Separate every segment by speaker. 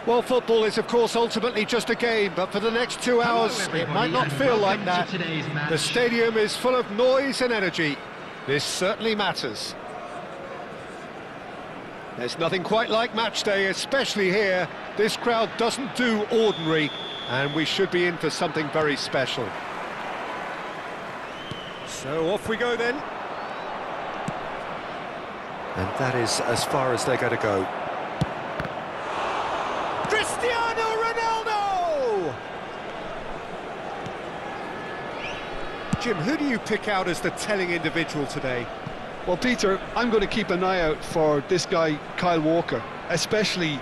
Speaker 1: Well, football is, of course, ultimately just a game, but for the next 2 hours, it might not feel like that. The stadium is full of noise and energy. This certainly matters. There's nothing quite like match day, especially here. This crowd doesn't do ordinary, and we should be in for something very special. So off we go then. And that is as far as they're going to go. Cristiano Ronaldo! Jim, who do you pick out as the telling individual today?
Speaker 2: Well, Peter, I'm going to keep an eye out for this guy, Kyle Walker, especially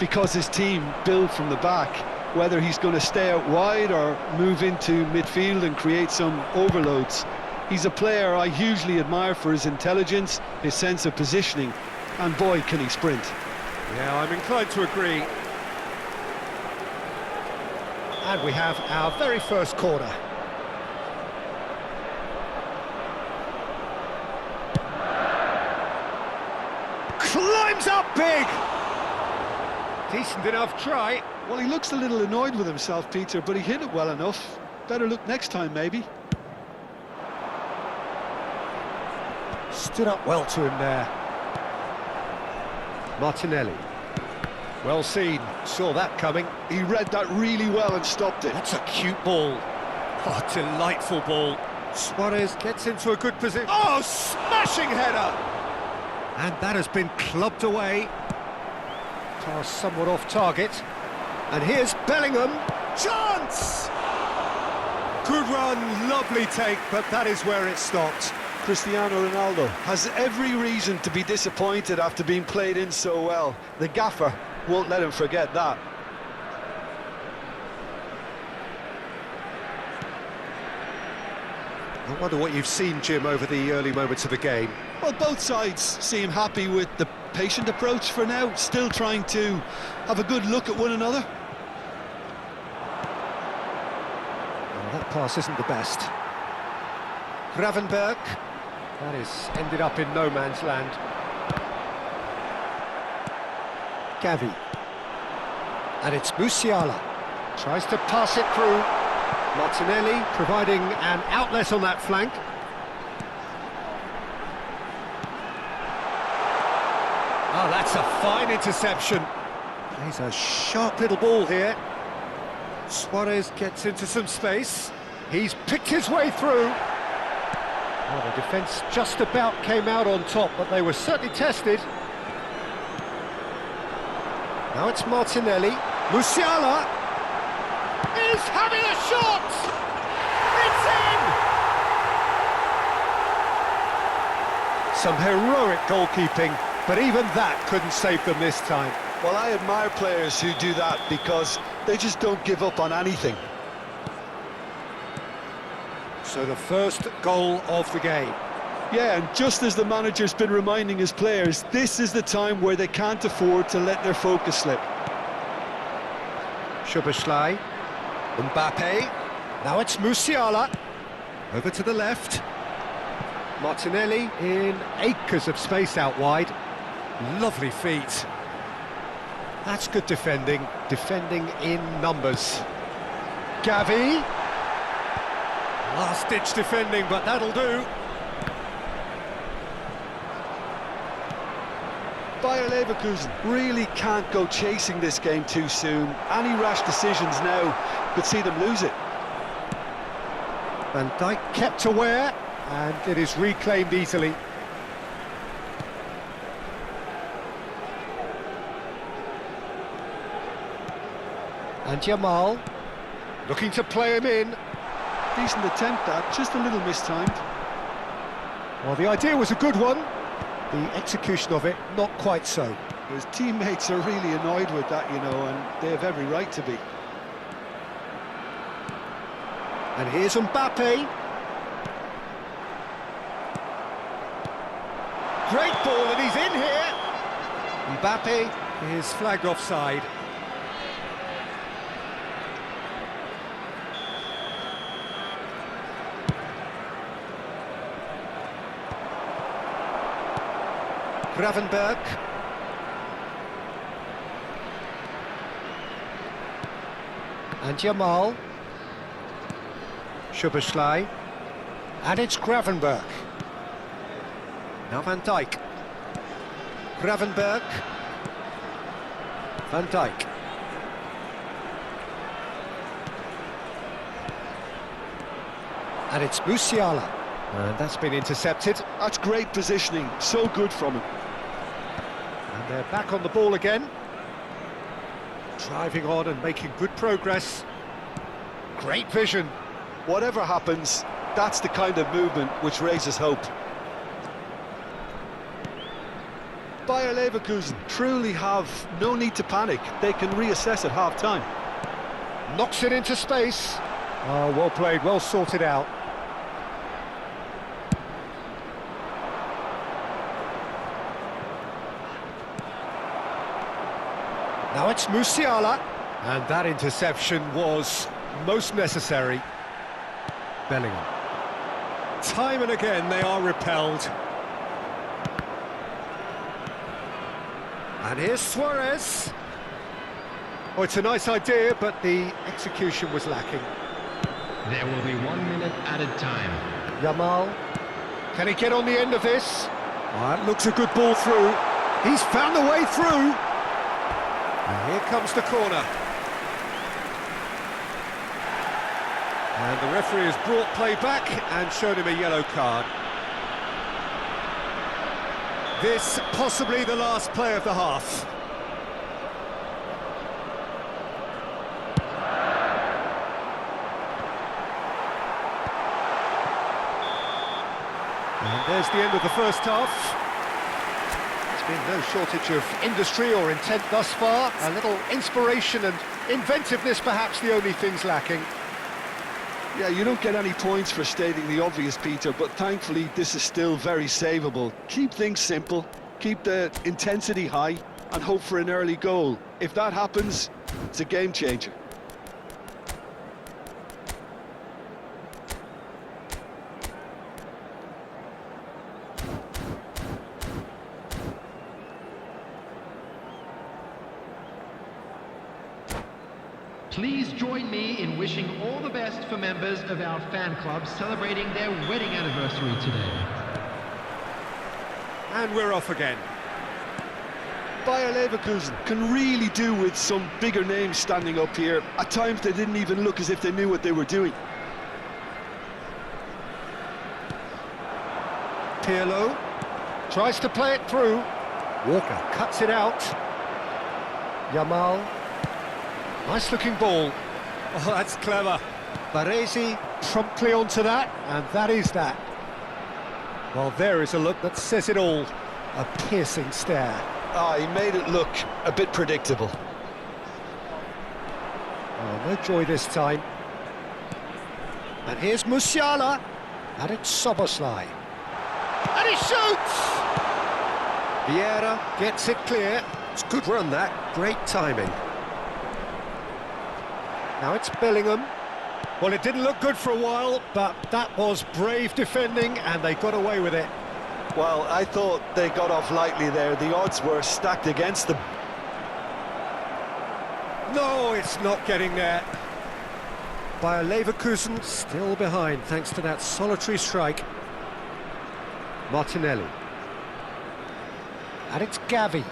Speaker 2: because his team build from the back. Whether he's going to stay out wide or move into midfield and create some overloads. He's a player I hugely admire for his intelligence, his sense of positioning, and boy, can he sprint.
Speaker 1: Yeah, I'm inclined to agree. And we have our very first corner. Climbs up big! Decent enough try.
Speaker 2: Well, he looks a little annoyed with himself, Peter, but he hit it well enough. Better look next time, maybe.
Speaker 1: Stood up well to him there. Martinelli. Well seen, saw that coming.
Speaker 2: He read that really well and stopped it.
Speaker 1: That's a cute ball. Oh, delightful ball. Suarez gets into a good position. Oh, smashing header! And that has been clubbed away. Pass somewhat off target. And here's Bellingham. Chance! Good run, lovely take, but that is where it stopped.
Speaker 2: Cristiano Ronaldo has every reason to be disappointed after being played in so well. The gaffer won't let him forget that.
Speaker 1: I wonder what you've seen, Jim, over the early moments of the game.
Speaker 2: Well, both sides seem happy with the patient approach for now, still trying to have a good look at one another.
Speaker 1: Well, that pass isn't the best. Gravenberg. That is ended up in no man's land. Gavi. And it's Musiala. Tries to pass it through. Martinelli providing an outlet on that flank. Oh, that's a fine interception. Plays a sharp little ball here. Suarez gets into some space. He's picked his way through. Well, the defence just about came out on top, but they were certainly tested. Now it's Martinelli. Musiala is having a shot! It's in! Some heroic goalkeeping, but even that couldn't save them this time.
Speaker 2: Well, I admire players who do that because they just don't give up on anything.
Speaker 1: So the first goal of the game.
Speaker 2: Yeah, and just as the manager's been reminding his players, this is the time where they can't afford to let their focus slip.
Speaker 1: Szoboszlai, Mbappe, now it's Musiala, over to the left. Martinelli in acres of space out wide. Lovely feet. That's good defending in numbers. Gavi. Last-ditch defending, but that'll do.
Speaker 2: Bayer Leverkusen really can't go chasing this game too soon. Any rash decisions now could see them lose it.
Speaker 1: Van Dijk kept aware, and it is reclaimed easily. And Jamal, looking to play him in.
Speaker 2: Decent attempt, that, just a little mistimed.
Speaker 1: Well, the idea was a good one. The execution of it, not quite so.
Speaker 2: His teammates are really annoyed with that, you know, and they have every right to be.
Speaker 1: And here's Mbappe. Great ball, and he's in here. Mbappe is flagged offside. Gravenberg. And Jamal. Szoboszlai. And it's Gravenberch. Now Van Dijk. Gravenberch. Van Dijk. And it's Musiala. And that's been intercepted.
Speaker 2: That's great positioning, so good from him.
Speaker 1: And they're back on the ball again. Driving on and making good progress. Great vision.
Speaker 2: Whatever happens, that's the kind of movement which raises hope. Bayer Leverkusen truly have no need to panic. They can reassess at half-time.
Speaker 1: Knocks it into space. Oh, well played, well sorted out. Now it's Musiala. And that interception was most necessary. Bellingham. Time and again they are repelled. And here's Suarez. Oh, it's a nice idea, but the execution was lacking.
Speaker 3: There will be 1 minute added time.
Speaker 1: Jamal. Can he get on the end of this? Oh, that looks a good ball through. He's found the way through. And here comes the corner. And the referee has brought play back and shown him a yellow card. This possibly the last play of the half. And there's the end of the first half. There's been no shortage of industry or intent thus far. A little inspiration and inventiveness perhaps the only things lacking.
Speaker 2: Yeah, you don't get any points for stating the obvious, Peter, but thankfully this is still very savable. Keep things simple, keep the intensity high, and hope for an early goal. If that happens, it's a game changer.
Speaker 3: Please join me in wishing all the best for members of our fan club celebrating their wedding anniversary today.
Speaker 1: And we're off again.
Speaker 2: Bayer Leverkusen can really do with some bigger names standing up here. At times they didn't even look as if they knew what they were doing.
Speaker 1: Pirlo tries to play it through. Walker cuts it out. Jamal. Nice looking ball. Oh, that's clever. Baresi promptly onto that, and that is that. Well, there is a look that says it all. A piercing stare.
Speaker 2: He made it look a bit predictable.
Speaker 1: Oh, no joy this time. And here's Musiala. And it's Szoboszlai. And he shoots! Vieira gets it clear. It's a good run, that. Great timing. Now it's Bellingham. Well, it didn't look good for a while, but that was brave defending, and they got away with it.
Speaker 2: Well, I thought they got off lightly there. The odds were stacked against them.
Speaker 1: No, it's not getting there. Bayer Leverkusen still behind, thanks to that solitary strike. Martinelli. And it's Gavi.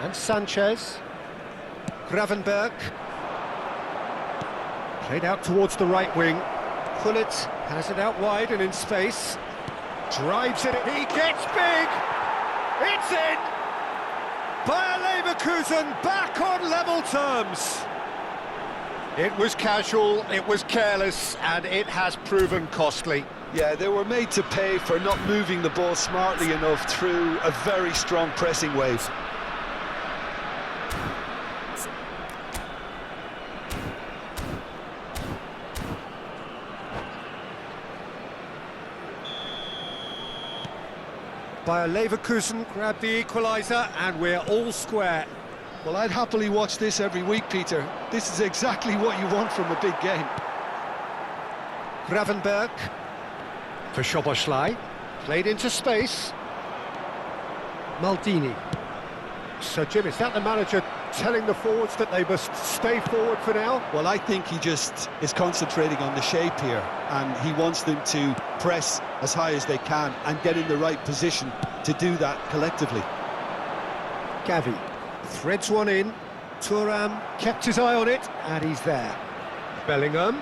Speaker 1: And Sanchez. Gravenberch. Played out towards the right wing. Gullit has it out wide and in space. Drives it. He gets big. It's in. Bayer Leverkusen back on level terms. It was casual, it was careless, and it has proven costly.
Speaker 2: Yeah, they were made to pay for not moving the ball smartly enough through a very strong pressing wave.
Speaker 1: Bayer Leverkusen grabbed the equaliser, and we're all square.
Speaker 2: Well, I'd happily watch this every week, Peter. This is exactly what you want from a big game.
Speaker 1: Gravenberch for Szoboszlai, played into space. Maldini. So, Jim, is that the manager telling the forwards that they must stay forward for now?
Speaker 2: Well, I think he just is concentrating on the shape here, and he wants them to press as high as they can and get in the right position to do that collectively.
Speaker 1: Gavi threads one in. Thuram kept his eye on it, and he's there. Bellingham.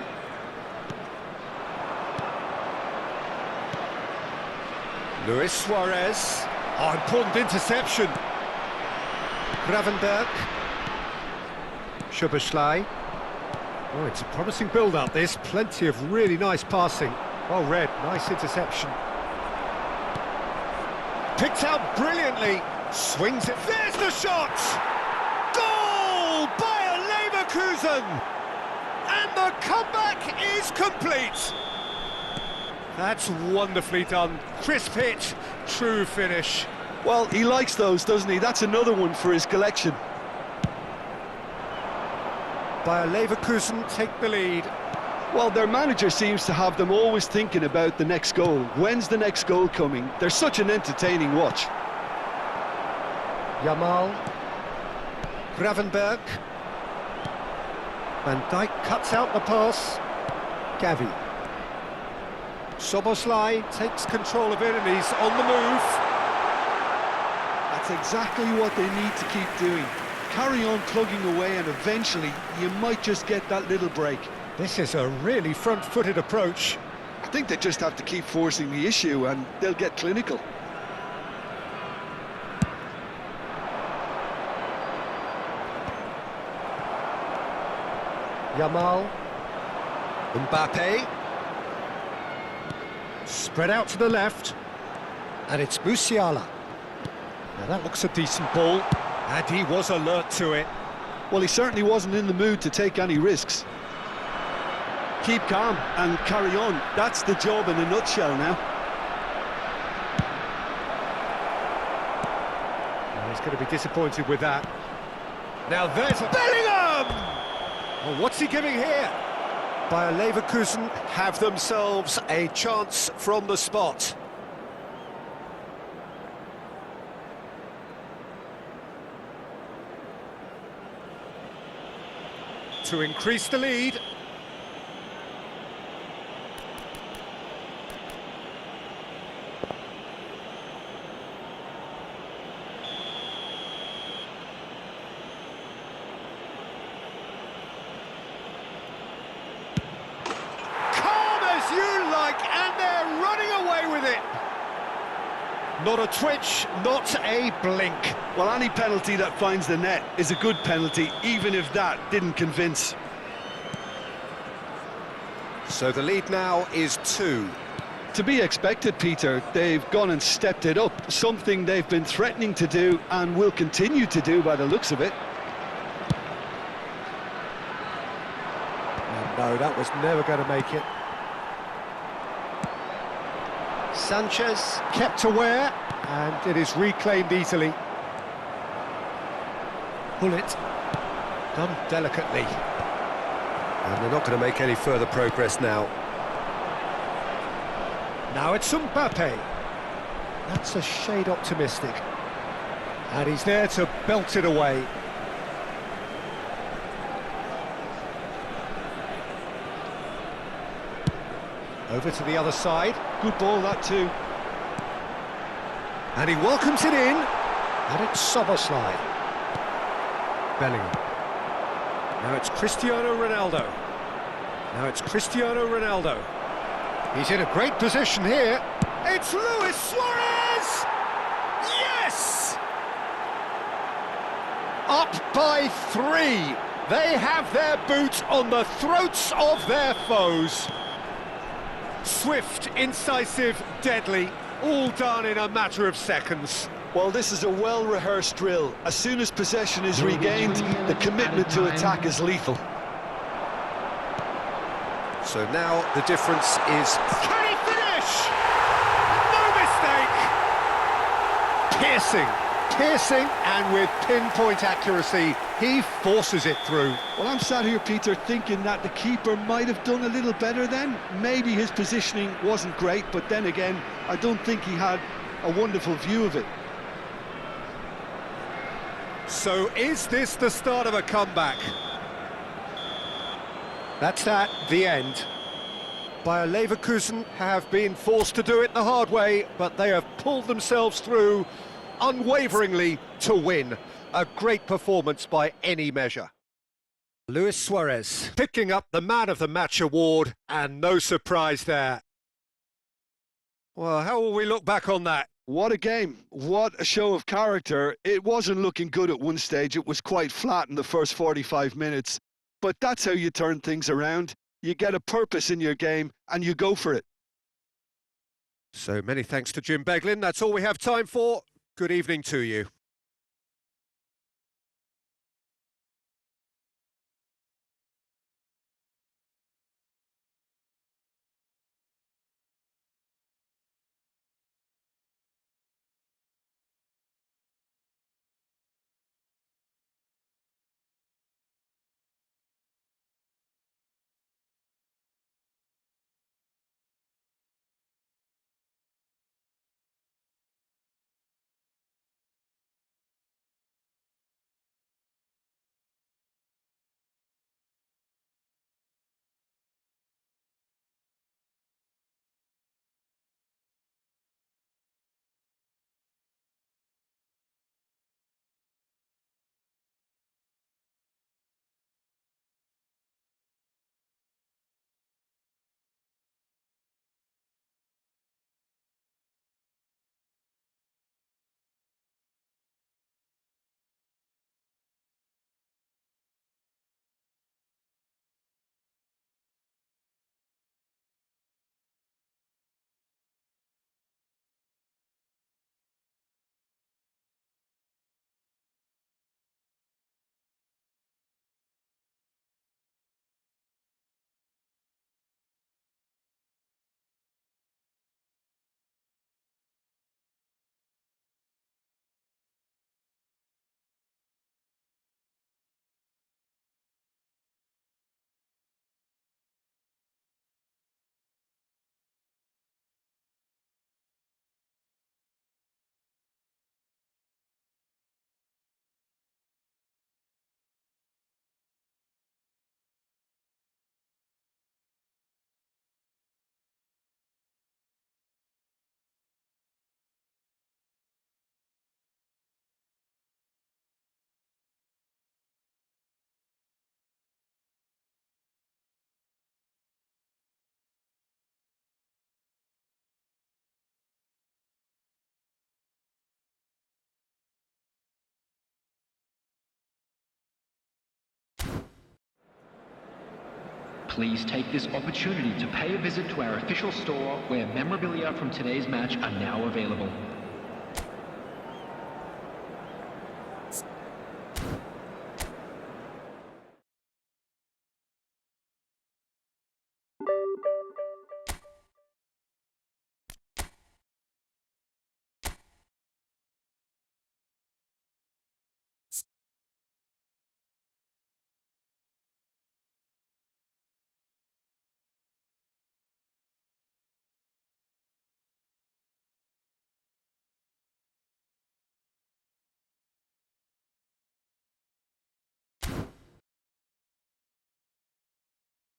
Speaker 1: Luis Suarez. Oh, important interception. Gravenberg. Szoboszlai. Oh, it's a promising build-up, this. Plenty of really nice passing. Well read, nice interception. Picked out brilliantly. Swings it. There's the shot! Goal! Bayer Leverkusen! And the comeback is complete. That's wonderfully done. Crisp hit, true finish.
Speaker 2: Well, he likes those, doesn't he? That's another one for his collection.
Speaker 1: Bayer Leverkusen take the lead.
Speaker 2: Well, their manager seems to have them always thinking about the next goal. When's the next goal coming? They're such an entertaining watch.
Speaker 1: Yamal. Gravenberg. Van Dijk cuts out the pass. Gavi. Szoboszlai takes control of it and he's on the move.
Speaker 2: That's exactly what they need to keep doing. Carry on plugging away and eventually you might just get that little break.
Speaker 1: This is a really front-footed approach.
Speaker 2: I think they just have to keep forcing the issue and they'll get clinical.
Speaker 1: Yamal. Mbappe. Spread out to the left. And it's Musiala. Now that looks a decent ball. And he was alert to it.
Speaker 2: Well, he certainly wasn't in the mood to take any risks. Keep calm and carry on. That's the job in a nutshell now.
Speaker 1: Well, he's going to be disappointed with that. Now there's a Bellingham! Well, what's he giving here? Bayer Leverkusen have themselves a chance from the spot. To increase the lead. And they're running away with it. Not a twitch, not a blink.
Speaker 2: Well, any penalty that finds the net is a good penalty, even if that didn't convince.
Speaker 1: So the lead now is 2.
Speaker 2: To be expected, Peter. They've gone and stepped it up, something they've been threatening to do and will continue to do by the looks of it.
Speaker 1: And no, that was never going to make it. Sanchez kept aware, and it is reclaimed easily. Bullet done delicately. And they're not going to make any further progress now. Now it's Mbappe. That's a shade optimistic. And he's there to belt it away. Over to the other side.
Speaker 2: Good ball, that too.
Speaker 1: And he welcomes it in. And it's Szoboszlai. Bellingham. Now it's Cristiano Ronaldo. Now it's Cristiano Ronaldo. He's in a great position here. It's Luis Suarez! Yes! Up by 3. They have their boot on the throats of their foes. Swift, incisive, deadly, all done in a matter of seconds.
Speaker 2: Well, this is a well-rehearsed drill. As soon as possession is regained, the commitment to attack is lethal.
Speaker 1: So now the difference is... Can he finish? No mistake! Piercing, and with pinpoint accuracy, he forces it through.
Speaker 2: Well, I'm sat here, Peter, thinking that the keeper might have done a little better then. Maybe his positioning wasn't great, but then again, I don't think he had a wonderful view of it.
Speaker 1: So is this the start of a comeback? That's the end. Bayer Leverkusen have been forced to do it the hard way, but they have pulled themselves through unwaveringly to win. A great performance by any measure. Luis Suarez picking up the Man of the Match award, and no surprise there. Well, how will we look back on that?
Speaker 2: What a game. What a show of character. It wasn't looking good at one stage. It was quite flat in the first 45 minutes. But that's how you turn things around. You get a purpose in your game and you go for it.
Speaker 1: So many thanks to Jim Beglin. That's all we have time for. Good evening to you.
Speaker 3: Please take this opportunity to pay a visit to our official store where memorabilia from today's match are now available.